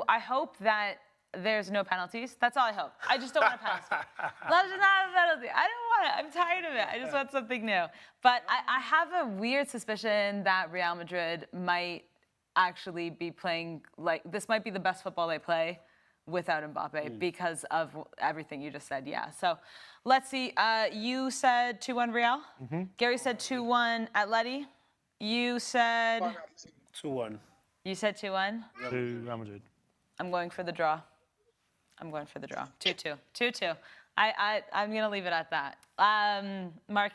I hope that there's no penalties. That's all I hope. I just don't want a penalty. Not a penalty. I don't want it. I'm tired of it. I just want something new. But I have a weird suspicion that Real Madrid might actually be playing, like, this might be the best football they play without Mbappe because of everything you just said. Yeah. So let's see. You said 2-1 Real. Gary said 2-1 Atleti. You said 2-1. You said 2-1. To Real Madrid. I'm going for the draw. 2-2. 2-2. I'm going to leave it at that. Mark,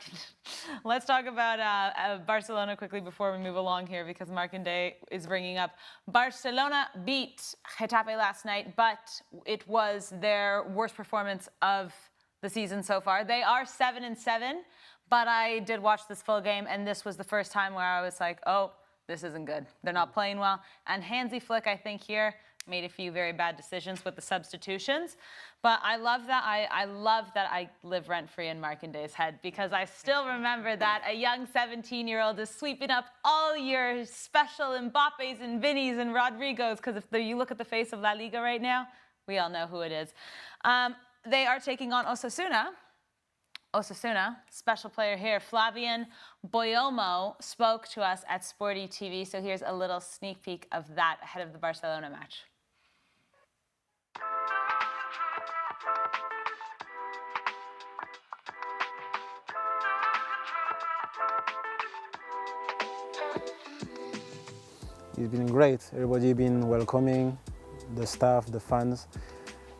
let's talk about Barcelona quickly before we move along here, because Markinde is bringing up Barcelona beat Getafe last night, but it was their worst performance of the season so far. They are 7-7, but I did watch this full game, and this was the first time where I was like, oh, this isn't good. They're not playing well. And Hansi Flick, I think, here made a few very bad decisions with the substitutions. But I love that. I love that I live rent-free in Markinde's head, because I still remember that a young 17-year-old is sweeping up all your special Mbappes and Vinnies and Rodrigos, because if you look at the face of La Liga right now, we all know who it is. They are taking on Osasuna. Osasuna, special player here, Flavian Boyomo, spoke to us at SportyTV. So here's a little sneak peek of that ahead of the Barcelona match. It's been great. Everybody been welcoming, the staff, the fans,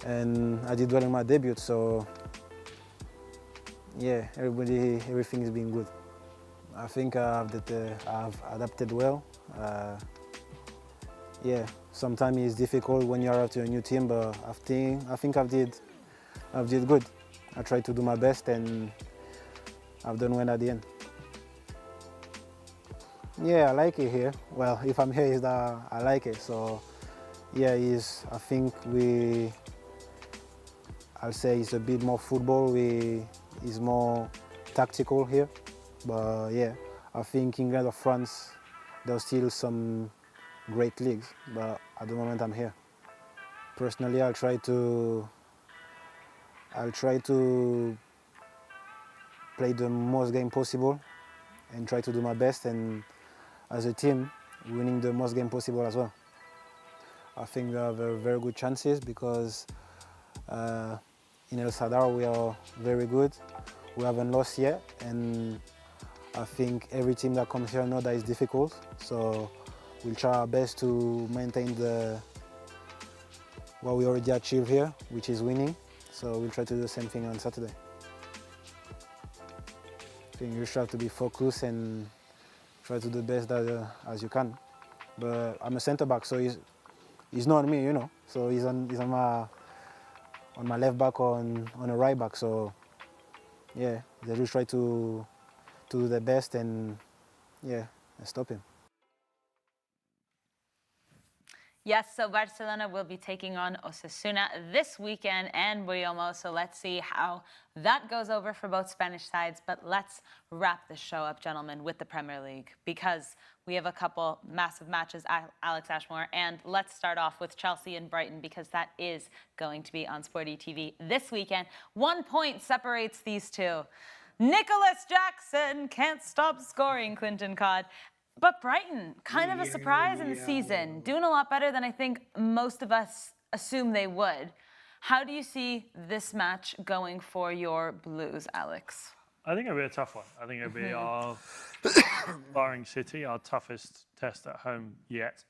and I did well in my debut, so yeah, everything has been good. I think I've adapted well. Yeah, sometimes it's difficult when you arrive to a new team, but I think I did good. I tried to do my best, and I've done well at the end. Yeah, I like it here. Well, if I'm here, is that I like it. So yeah, I think I'll say it's a bit more football. It's more tactical here, but yeah, I think England or France, there's still some great leagues, but at the moment I'm here. Personally, I'll try to play the most game possible and try to do my best, and as a team, winning the most game possible as well. I think we have very good chances because in El Sadar we are very good. We haven't lost yet, and I think every team that comes here knows that it's difficult. So we'll try our best to maintain what we already achieved here, which is winning. So we'll try to do the same thing on Saturday. I think you just have to be focused and try to do the best as you can. But I'm a centre back, so he's not me, you know. So he's on my left back or on a right back. So yeah, they just try to do their best and yeah, and stop him. Yes, so Barcelona will be taking on Osasuna this weekend and Boyomo, so let's see how that goes over for both Spanish sides. But let's wrap the show up, gentlemen, with the Premier League, because we have a couple massive matches, Alex Ashmore, and let's start off with Chelsea and Brighton, because that is going to be on SportyTV this weekend. 1 point separates these two. Nicholas Jackson can't stop scoring, Klinton Cod. But Brighton, kind of a surprise in the season, doing a lot better than I think most of us assumed they would. How do you see this match going for your Blues, Alex? I think it'll be a tough one. I think it'll be our, barring City, our toughest test at home yet.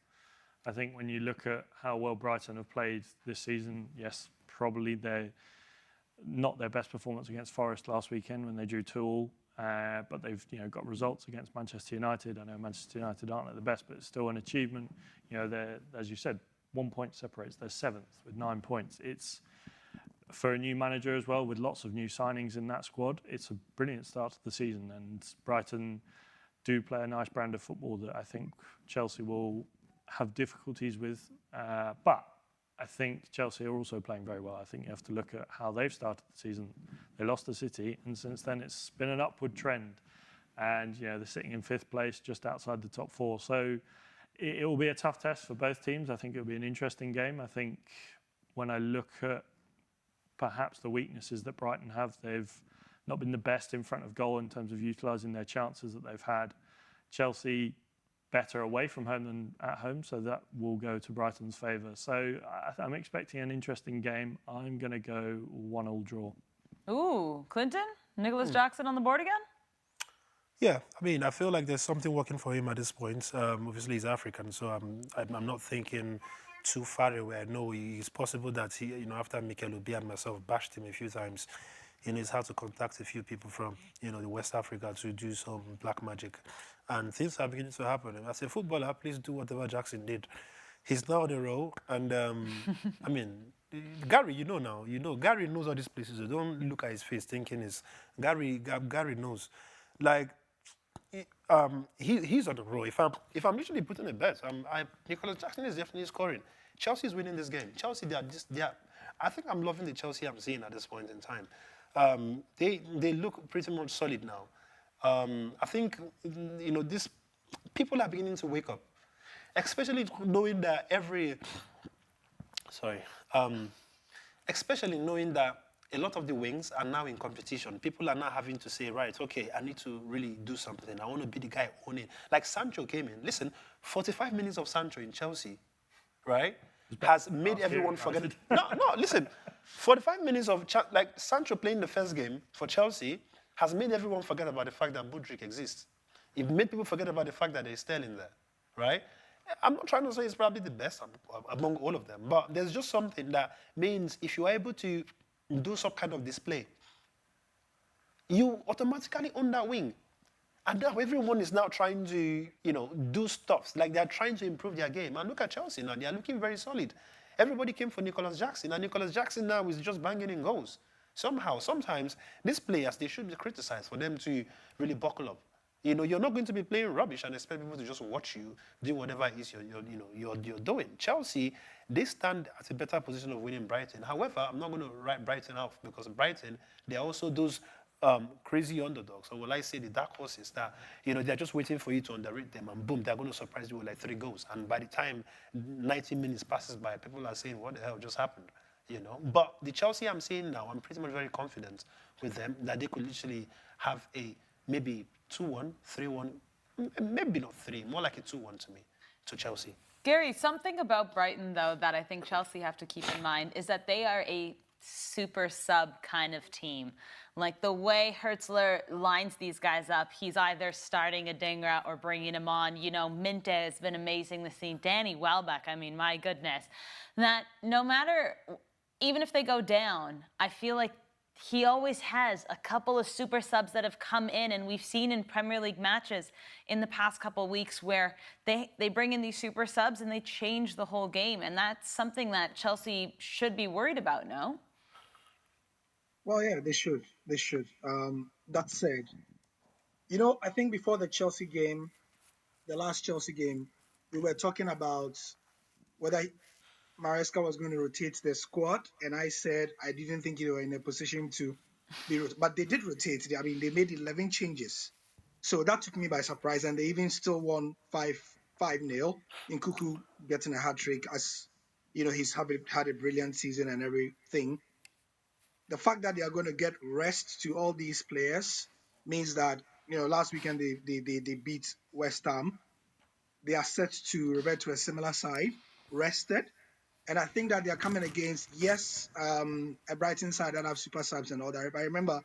I think when you look at how well Brighton have played this season, yes, probably they're not their best performance against Forest last weekend when they drew 2-2. But they've got results against Manchester United. I know Manchester United aren't at the best, but it's still an achievement. They're, as you said, 1 point separates. They're 7th with 9 points. It's for a new manager as well, with lots of new signings in that squad. It's a brilliant start to the season, and Brighton do play a nice brand of football that I think Chelsea will have difficulties with. But I think Chelsea are also playing very well. I think you have to look at how they've started the season. They lost to City, and since then it's been an upward trend. And they're sitting in 5th place, just outside the top 4. So it will be a tough test for both teams. I think it'll be an interesting game. I think when I look at perhaps the weaknesses that Brighton have, they've not been the best in front of goal in terms of utilising their chances that they've had. Chelsea better away from home than at home, so that will go to Brighton's favour. So I'm expecting an interesting game. I'm going to go 1-1 draw. Ooh, Klinton? Nicholas Jackson on the board again? Yeah, I mean, I feel like there's something working for him at this point. Obviously, he's African, so I'm not thinking too far away. I know it's possible that he, after Mikel Obi and myself bashed him a few times, it's hard to contact a few people from, the West Africa to do some black magic. And things are beginning to happen. And as a footballer, please do whatever Jackson did. He's now on the roll. And, I mean, Gary, now. Gary knows all these places. So don't look at his face thinking it's... Gary knows. Like, he's on the roll. If I'm literally putting a bet, Nicholas Jackson is definitely scoring. Chelsea's winning this game. Chelsea, I think I'm loving the Chelsea I'm seeing at this point in time. They look pretty much solid now. I think, these people are beginning to wake up, especially knowing that especially knowing that a lot of the wings are now in competition. People are now having to say, right, okay, I need to really do something. I want to be the guy owning. Like Sancho came in. Listen, 45 minutes of Sancho in Chelsea, right, has made everyone forget it. No, listen. 45 minutes of Sancho playing the first game for Chelsea has made everyone forget about the fact that Mudryk exists. It made people forget about the fact that there's Sterling there, right? I'm not trying to say it's probably the best among all of them, but there's just something that means if you're able to do some kind of display, you automatically own that wing. And now everyone is now trying to, do stuff. Like they're trying to improve their game. And look at Chelsea now. They're looking very solid. Everybody came for Nicholas Jackson. And Nicholas Jackson now is just banging in goals. Sometimes, these players, they should be criticized for them to really buckle up. You're not going to be playing rubbish and expect people to just watch you do whatever it is you're doing. Chelsea, they stand at a better position of winning Brighton. However, I'm not going to write Brighton off because Brighton, they're also those crazy underdogs, or will I say the dark horses that, they're just waiting for you to underrate them and boom, they're going to surprise you with like 3 goals. And by the time 90 minutes passes by, people are saying, what the hell just happened? But the Chelsea I'm seeing now, I'm pretty much very confident with them that they could literally have a maybe 2-1, 3-1, maybe not 3, more like a 2-1 to me, to Chelsea. Gary, something about Brighton, though, that I think Chelsea have to keep in mind is that they are a super sub kind of team. Like the way Hertzler lines these guys up, he's either starting Adingra or bringing him on. Minte has been amazing this season. Danny Welbeck, I mean, my goodness. That no matter, even if they go down, I feel like he always has a couple of super subs that have come in, and we've seen in Premier League matches in the past couple of weeks where they bring in these super subs and they change the whole game. And that's something that Chelsea should be worried about, no? Well, yeah, they should. That said, I think before the Chelsea game, the last Chelsea game, we were talking about whether Maresca was going to rotate the squad, and I said I didn't think they were in a position to be but they did rotate. I mean, they made 11 changes. So that took me by surprise, and they even still won 5-0. Nkunku getting a hat-trick, as he's had a brilliant season and everything. The fact that they are going to get rest to all these players means that, last weekend they beat West Ham. They are set to revert to a similar side, rested. And I think that they are coming against, a Brighton side that have super subs and all that. If I remember,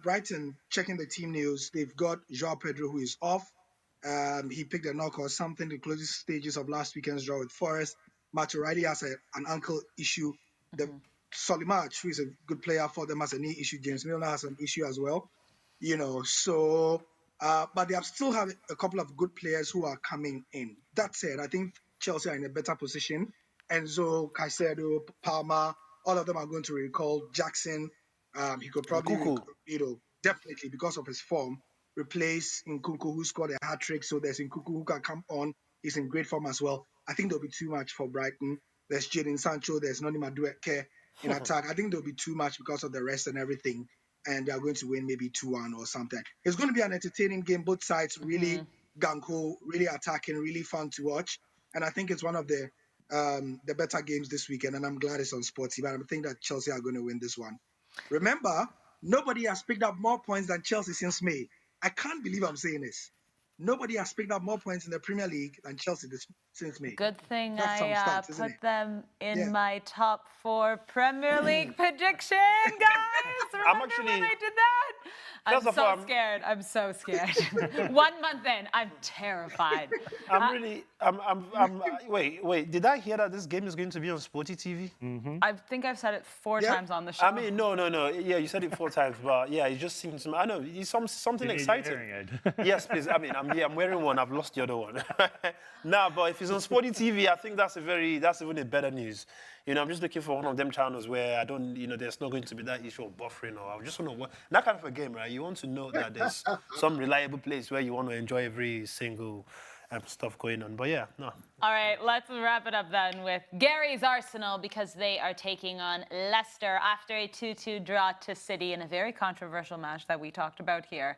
Brighton, checking the team news, they've got João Pedro, who is off. He picked a knock or something, the closest stages of last weekend's draw with Forest. Matt O'Reilly has an ankle issue. The Solimarch, who is a good player for them, has a knee issue. James Milner has an issue as well. But they have still have a couple of good players who are coming in. That said, I think Chelsea are in a better position. Enzo, Caicedo, Palmer, all of them are going to recall Jackson. He could probably, definitely because of his form, replace Nkunku, who scored a hat-trick. So there's Nkunku who can come on. He's in great form as well. I think there'll be too much for Brighton. There's Jadon Sancho. There's Noni Madueke in attack. I think there'll be too much because of the rest and everything. And they're going to win maybe 2-1 or something. It's going to be an entertaining game. Both sides really gung-ho, really attacking, really fun to watch. And I think it's one of the better games this weekend. And I'm glad it's on Sporty. But I think that Chelsea are going to win this one. Remember, Nobody has picked up more points than Chelsea since May. I can't believe I'm saying this. Nobody has picked up more points in the Premier League than Chelsea since May. Good thing That's some I stats, isn't put it? them in Yeah. my top 4 Premier League prediction, guys. Remember actually- when I did that? I'm First of all, so scared. I'm so scared. 1 month in, I'm terrified. Wait, did I hear that this game is going to be on SportyTV? I think I've said it 4 Yeah. times on the show. I mean, no. Yeah, you said it 4 times, but yeah, it just seems. I know it's something You need your exciting. hearing aid. Yes, please. I mean, I'm wearing one. I've lost the other one. Nah, but if it's on SportyTV, I think that's even a better news. I'm just looking for one of them channels where I don't, there's not going to be that issue of buffering, or I just want to watch that kind of a game, right? You want to know that there's some reliable place where you want to enjoy every single stuff going on. But yeah, no. All right, let's wrap it up then with Gary's Arsenal, because they are taking on Leicester after a 2-2 draw to City in a very controversial match that we talked about here.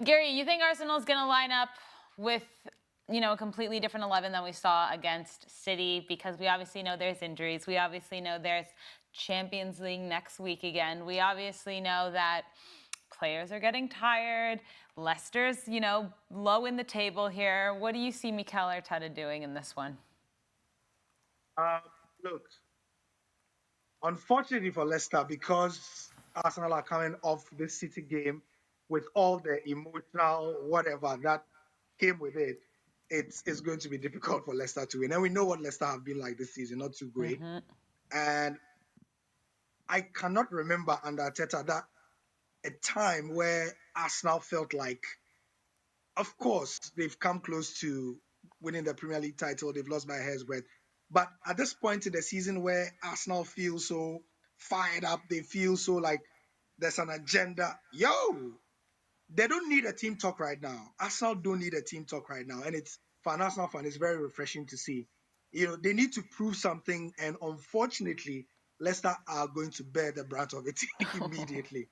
Gary, you think Arsenal's going to line up with a completely different 11 than we saw against City? Because we obviously know there's injuries. We obviously know there's Champions League next week again. We obviously know that players are getting tired. Leicester's, low in the table here. What do you see Mikel Arteta doing in this one? Look, unfortunately for Leicester, because Arsenal are coming off this City game with all the emotional whatever that came with it, it's going to be difficult for Leicester to win. And we know what Leicester have been like this season, not too great. And I cannot remember under Arteta that a time where Arsenal felt like, of course, they've come close to winning the Premier League title. They've lost by a hair's breadth. But at this point in the season where Arsenal feels so fired up, they feel so like there's an agenda. They don't need a team talk right now. Arsenal don't need a team talk right now. And it's, for an Arsenal fan, it's very refreshing to see. They need to prove something. And unfortunately, Leicester are going to bear the brunt of it immediately.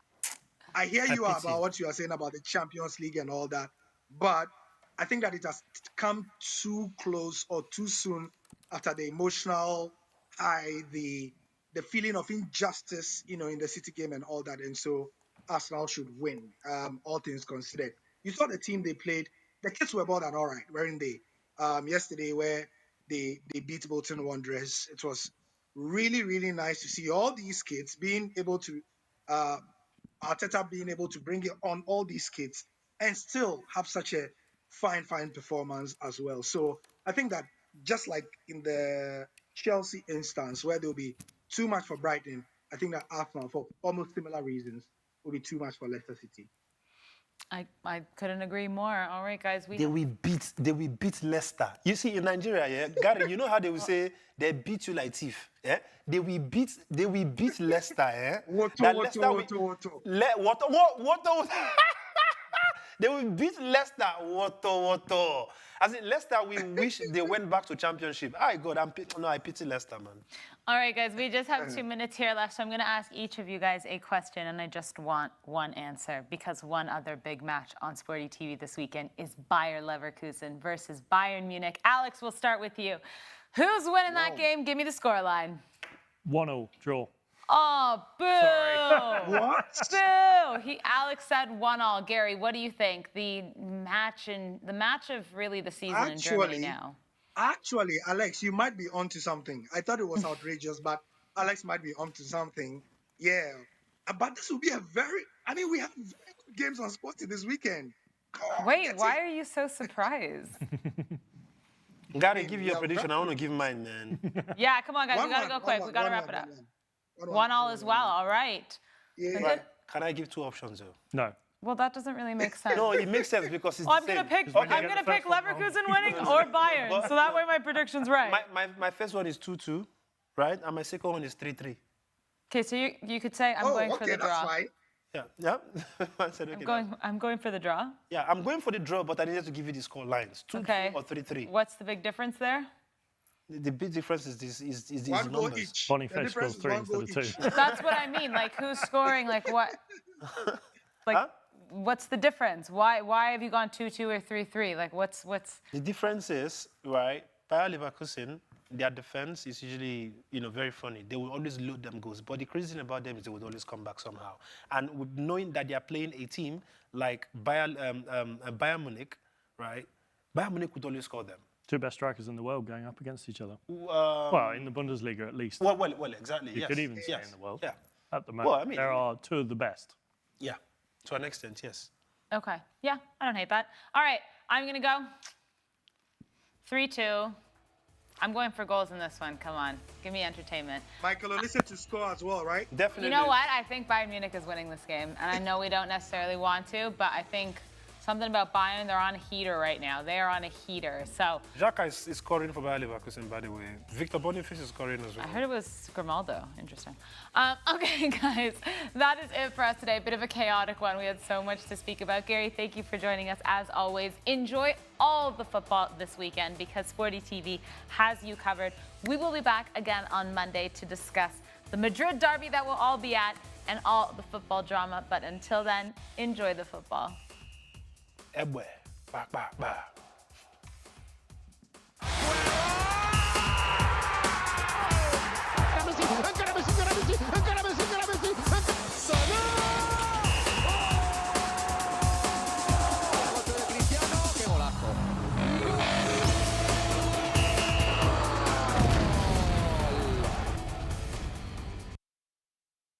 I hear you about what you are saying about the Champions League and all that. But I think that it has come too close or too soon after the emotional high, the feeling of injustice, in the City game and all that. And so Arsenal should win, all things considered. You saw the team they played. The kids were more than all right, weren't they? Yesterday, where they beat Bolton Wanderers, it was really, really nice to see all these kids being able to, Arteta being able to bring it on all these kids and still have such a fine performance as well. So I think that just like in the Chelsea instance, where there'll be too much for Brighton, I think that Arsenal, for almost similar reasons, will be too much for Leicester City. I couldn't agree more. All right, guys. They will beat Leicester. You see, in Nigeria, yeah, Gary, you know how they will say they beat you like thief. Yeah? They will beat Leicester. Yeah? What? They will beat Leicester. What? As in Leicester, we wish they went back to Championship. I pity Leicester, man. All right, guys, we just have 2 minutes here left, so I'm going to ask each of you guys a question, and I just want one answer, because one other big match on Sporty TV this weekend is Bayer Leverkusen versus Bayern Munich. Alex, we'll start with you. Who's winning that game? Give me the scoreline. 1-0 draw. Oh, boo! Sorry. What? Boo! Alex said 1-1. Gary, what do you think? The match of really the season in Germany now. Actually, Alex, you might be onto something. I thought it was outrageous, but Alex might be onto something. Yeah. But this will be we have very good games on Sporty this weekend. Wait, why are you so surprised? Gary, give your prediction. I want to give mine, man. Yeah, come on, guys. We got to go quick. We got to wrap it up. 1-1 as well. All right. Yeah. Right. Can I give 2 options, though? No. Well, that doesn't really make sense. No, it makes sense because it's Well, the same. I'm gonna pick Leverkusen winning or Bayern, so that way my prediction's right. My first one is 2-2, right? And my second one is 3-3. Okay, so you could say I'm going for the draw. That's fine. Yeah. I said, okay, I'm going for the draw. Yeah, I'm going for the draw, but I needed to give you the score lines. 2-2 or 3-3. What's the big difference there? The big difference is these One goal numbers. each. Boniface scores 3 instead of 2. That's what I mean. Like, who's scoring? Like, what? Like, what's the difference? Why have you gone 2-2 or 3-3? Like, what's? The difference is, right, Bayer Leverkusen their defense is usually, very funny. They will always load them goals. But the crazy thing about them is they would always come back somehow. And with knowing that they are playing a team like Bayern Munich, right? Bayern Munich would always score them. Two best strikers in the world going up against each other. Well, in the Bundesliga at least. Well, exactly. You yes. could even say yes. in the world. Yeah. At the moment, Well, I mean, there are two of the best. Yeah, to an extent, yes. Okay. Yeah, I don't hate that. All right, I'm going to go 3-2. I'm going for goals in this one. Come on. Give me entertainment. Michael, listen to score as well, right? Definitely. You know what? I think Bayern Munich is winning this game. And I know we don't necessarily want to, but I think something about Bayern, they're on a heater right now. They are on a heater. So Xhaka is scoring for Bayer Leverkusen, by the way. Victor Boniface is scoring as well. I heard it was Grimaldo. Interesting. Okay, guys, that is it for us today. Bit of a chaotic one. We had so much to speak about. Gary, thank you for joining us as always. Enjoy all the football this weekend because Sporty TV has you covered. We will be back again on Monday to discuss the Madrid derby that we'll all be at and all the football drama. But until then, enjoy the football. Ebwe. Ba, ba, ba.